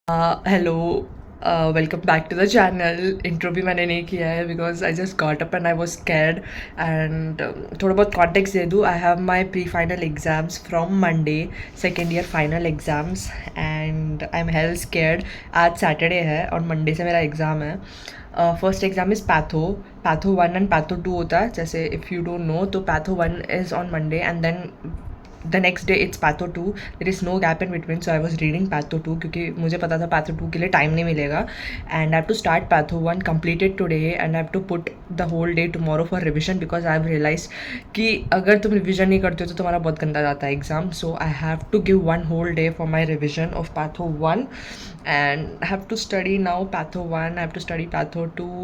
Hello, welcome back to the channel. Intro भी मैंने नहीं किया है because I just got up and I was scared. And थोड़ा बहुत कॉन्टेक्स्ट दे दूँ, I have my pre final exams from Monday, second year final exams, and I am hell scared. आज सैटरडे है और मंडे से मेरा एग्ज़ाम है। First exam is patho 1 and patho 2 होता है। जैसे इफ़ यू डोंट नो तो patho 1 is on Monday and then the next day it's patho 2. There is no gap in between, so I was reading patho 2 क्योंकि मुझे पता था patho 2 के लिए टाइम नहीं मिलेगा, and I have to start patho 1, complete it today, and I have to put the whole day tomorrow for revision because I have realized कि अगर तुम रिविजन नहीं करते हो तो तुम्हारा बहुत गंदा जाता है exam. So I have to give one whole day for my revision of patho 1, and I have to study now patho 1, I have to study patho 2.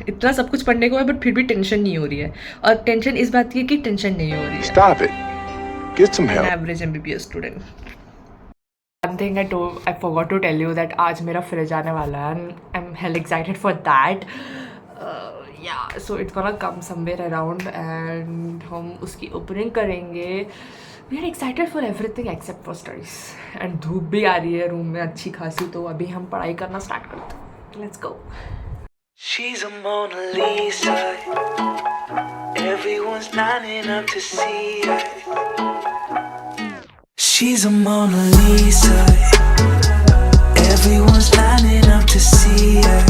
इतना सब कुछ पढ़ने को है बट फिर भी टेंशन नहीं हो रही है, और टेंशन इस बात की है कि टेंशन नहीं हो रही है. Stop it. Get some help. Average MBBS student. One thing I forgot to tell you that आज मेरा फ्रिज आने वाला है and I am hell excited for that. Yeah so it's gonna come somewhere around and हम उसकी opening करेंगे. We are excited for everything except for studies. And धूप भी आ रही है रूम में अच्छी खासी, तो अभी हम पढ़ाई करना स्टार्ट करते हैं. Let's go. She's a Mona Lisa. Everyone's lining up to see her. She's a Mona Lisa. Everyone's lining up to see her.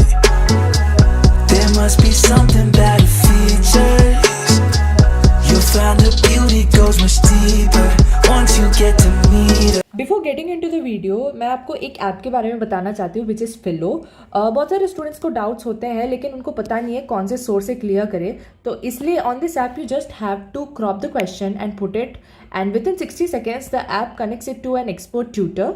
There must be something about her features. You'll find her beauty goes much deeper once you get to meet her. Before getting into the video, मैं आपको एक app के बारे में बताना चाहती हूँ which is फिलो. बहुत सारे स्टूडेंट्स को डाउट्स होते हैं लेकिन उनको पता नहीं है कौन से सोर्स से क्लियर करें, तो इसलिए on this app you just have to crop the question and put it, and within 60 seconds the app connects it to an expert tutor.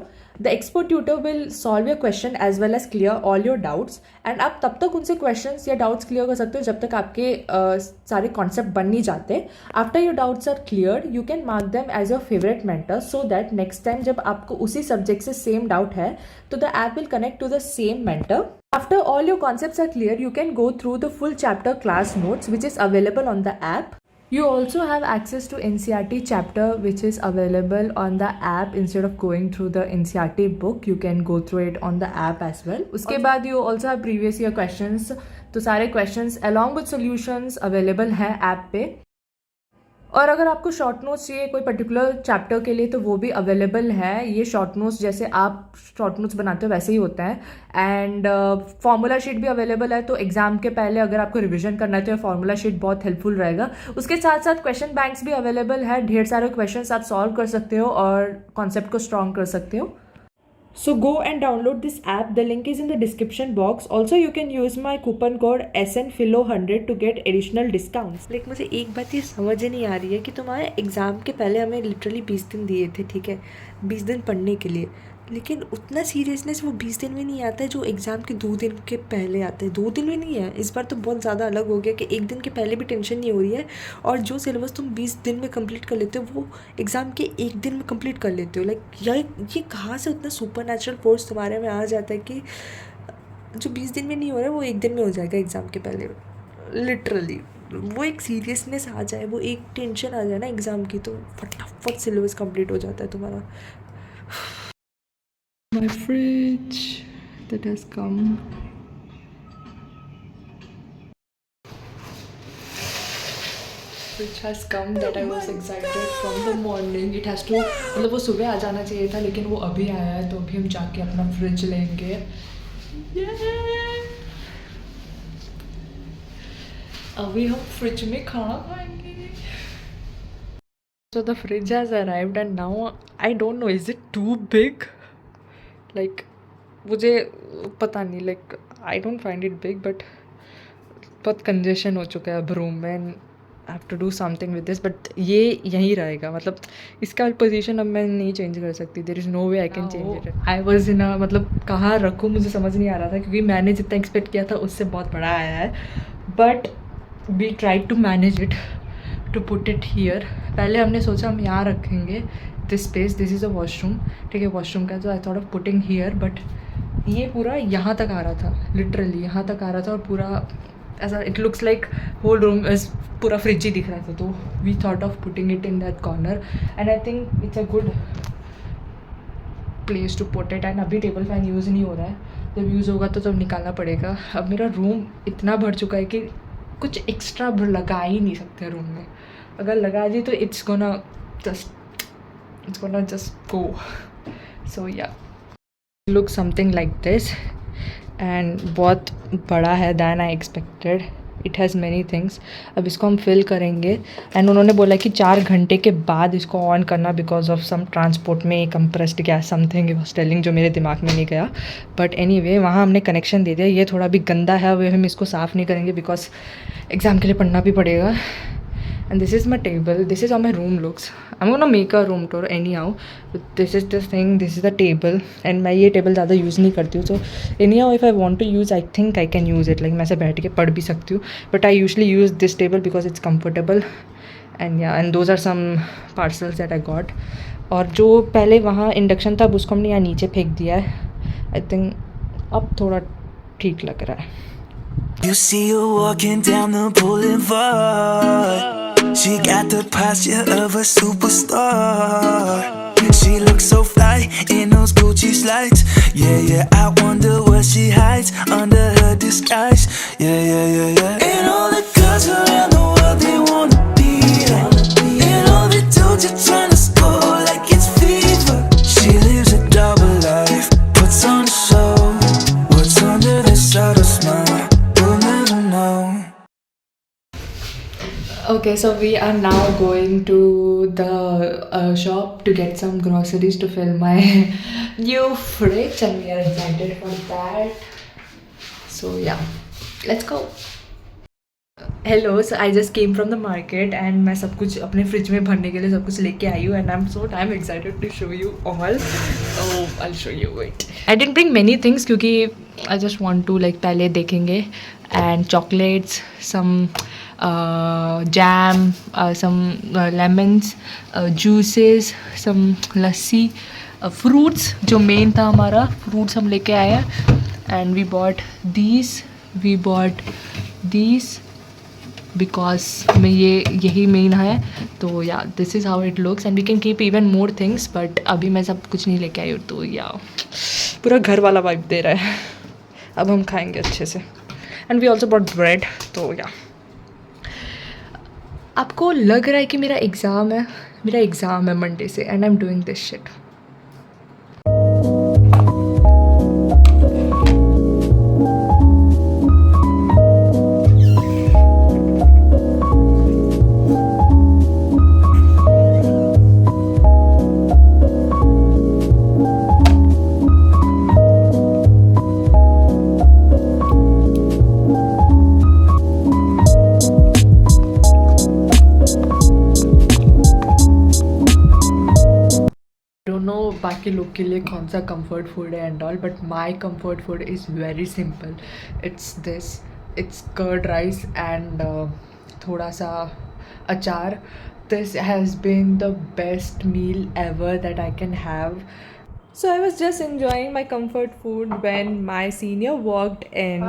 The expert tutor will solve your question as well as clear all your doubts, and आप तब तक उनसे questions या doubts clear कर सकते हो जब तक आपके सारे concept बन नहीं जाते. After your doubts are cleared, you can mark them as your favorite mentor so that next time जब आपको उसी subject से same doubt है तो the app will connect to the same mentor. After all your concepts are clear, you can go through the full chapter class notes which is available on the app. You also have access to NCERT chapter which is available on the app. Instead of going through the NCERT book, you can go through it on the app as well. उसके बाद you also have previous year questions, तो सारे questions along with solutions available हैं app पे. और अगर आपको short notes चाहिए कोई पर्टिकुलर चैप्टर के लिए तो वो भी अवेलेबल है. ये शॉर्ट नोट्स जैसे आप शॉर्ट नोट्स बनाते हो वैसे ही होता है. एंड फार्मूला शीट भी अवेलेबल है, तो एग्जाम के पहले अगर आपको रिवीजन करना है तो ये फार्मूला शीट बहुत हेल्पफुल रहेगा. उसके साथ साथ क्वेश्चन बैंक्स भी अवेलेबल है. ढेर सारे क्वेश्चंस आप सॉल्व कर सकते हो और कॉन्सेप्ट को स्ट्रॉन्ग कर सकते हो. So go and download this app. The link is in the description box. Also you can use my coupon code SNPhilo100 to get additional discounts. Like मुझे एक बात ये समझ ही नहीं आ रही है कि तुम्हारे एग्ज़ाम के पहले हमें लिटरली 20 दिन दिए थे, ठीक है, 20 दिन पढ़ने के लिए, लेकिन उतना सीरियसनेस वो 20 दिन में नहीं आता है जो एग्ज़ाम के 2 दिन के पहले आता है. 2 दिन में नहीं है, इस बार तो बहुत ज़्यादा अलग हो गया कि 1 दिन के पहले भी टेंशन नहीं हो रही है, और जो सिलेबस तुम 20 दिन में कंप्लीट कर लेते हो वो एग्ज़ाम के 1 दिन में कंप्लीट कर लेते हो. लाइक ये कहाँ से उतना सुपर नेचुरल फोर्स तुम्हारे में आ जाता है कि जो 20 दिन में नहीं हो रहा है वो 1 दिन में हो जाएगा एग्ज़ाम के पहले. लिटरली वो एक सीरियसनेस आ जाए, वो एक टेंशन आ जाए ना एग्ज़ाम की, तो फटाफट सिलेबस कंप्लीट हो जाता है तुम्हारा. My fridge that has come. Which has come that I was excited from the morning. It has to, मतलब वो सुबह आ जाना चाहिए था लेकिन वो अभी आया है, तो अभी हम जाके अपना फ्रिज लेंगे. अभी हम फ्रिज में खाना खाएंगे. So the fridge has arrived and now I don't know, is it too big? Like मुझे पता नहीं, like I don't find it big, but बहुत कंजेशन हो चुका है अब रूम में. I have to do something with this, but ये यहीं रहेगा. मतलब इसका पोजीशन अब मैं नहीं चेंज कर सकती. There is no way I can change it. I was in a, मतलब कहाँ रखूँ मुझे समझ नहीं आ रहा था क्योंकि मैंने जितना एक्सपेक्ट किया था उससे बहुत बड़ा आया है. But we try to manage it to put it here. पहले हमने सोचा हम यहाँ रखेंगे this space, this is a washroom, ठीक है, वॉशरूम का, तो I thought of putting here, but ये पूरा यहाँ तक आ रहा था, लिटरली यहाँ तक आ रहा था, और पूरा ऐसा it looks like whole room is पूरा फ्रिज ही दिख रहा था. तो we thought of putting it in that corner and I think it's a good place to put it, and अभी टेबल फैन यूज़ नहीं हो रहा है, जब यूज़ होगा तो निकालना पड़ेगा। अब मेरा रूम इतना भर चुका है कि कुछ एक्स्ट्रा लगा ही नहीं सकते रूम में, अगर लगा दी तो it's gonna just go. So yeah look something like this, and बहुत बड़ा है than I expected, it has many things. अब इसको हम फिल करेंगे, एंड उन्होंने बोला कि 4 घंटे के बाद इसको ऑन करना बिकॉज ऑफ सम ट्रांसपोर्ट में compressed gas something was telling, जो मेरे दिमाग में नहीं गया। बट एनीवे वहाँ हमने कनेक्शन दे दिया। ये थोड़ा भी गंदा है, वो हम इसको साफ़ नहीं करेंगे बिकॉज एग्ज़ाम के लिए पढ़ना भी पड़ेगा। And this is my table, this is how my room looks. I'm gonna make a room tour anyhow. This is the thing, this is the table, and मैं ये table ज़्यादा यूज़ नहीं करती हूँ, so anyhow if I want to use I think I can use it, like मैं ऐसे बैठ के पढ़ भी सकती हूँ, but I usually use this table because it's comfortable, and yeah, and those are some parcels that I got. और जो पहले वहाँ इंडक्शन था उसको हमने यहाँ नीचे फेंक दिया है, I think अब थोड़ा ठीक लग रहा है। You see her walking down the boulevard. She got the posture of a superstar. She looks so fly in those Gucci slides. Yeah, I wonder what she hides under her disguise. Yeah. And all the girls around the world, they wanna be her. And all the dudes are trying to score like it's fever. She lives a double life, puts on a show. What's under the subtle smile? Okay, so we are now going to the shop to get some groceries to fill my new fridge, and we are excited for that. So yeah, let's go. Hello, so I just came from the market and मैं सब कुछ अपने fridge में भरने के लिए सब कुछ लेके आई हूँ, and I'm excited to show you all. So I'll show you it. I didn't bring many things क्योंकि I just want to like पहले देखेंगे, and chocolates, some jam, some lemons, juices, some lassi, fruits जो main था हमारा, fruits हम लेके आए हैं, and we bought these because में यही मेन है। तो yeah this is how it looks, and we can keep even more things, but अभी मैं सब कुछ नहीं लेके आई हूँ, तो या पूरा घर वाला वाइब दे रहा है। अब हम खाएंगे अच्छे से, and we also bought bread. तो या आपको लग रहा है कि मेरा एग्ज़ाम है मंडे से, and I am doing this shit. बाकी लोग के लिए कौन सा कंफर्ट फूड है and all, but my comfort food is very simple. It's curd rice and थोड़ा सा अचार। This has been the best meal ever that I can have. So I was just enjoying my comfort food when my senior walked in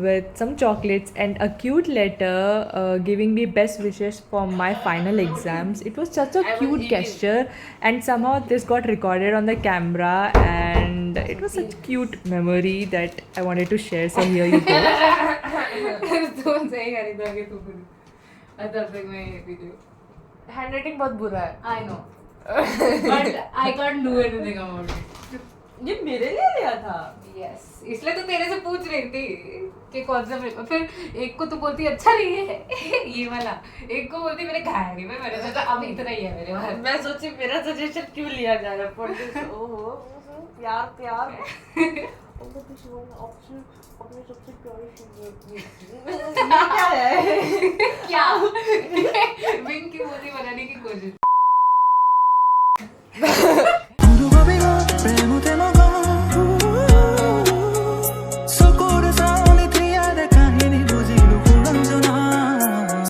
with some chocolates and a cute letter giving me best wishes for my final exams. It was such a cute gesture, and somehow this got recorded on the camera, and it was such a cute memory that I wanted to share. So here you go. Handwriting बहुत बुरा है. I know. But I can't do anything about it. ये मेरे लिए लिया था. Yes. इसलिए तो तेरे से पूछ रही थी कि कौन सा पेपर। फिर एक को तो बोलती अच्छा नहीं है ये वाला, एक को बोलती मेरे डायरी में, मैंने सोचा अब इतना ही है मेरे पास। मैं सोची मेरा सजेशन क्यों लिया जा रहा है फॉर दिस। ओहो प्यार ऑप्शन अपने सबसे प्यारी चीज क्या है क्या विंग की मूर्ति बनाने की कोशिश।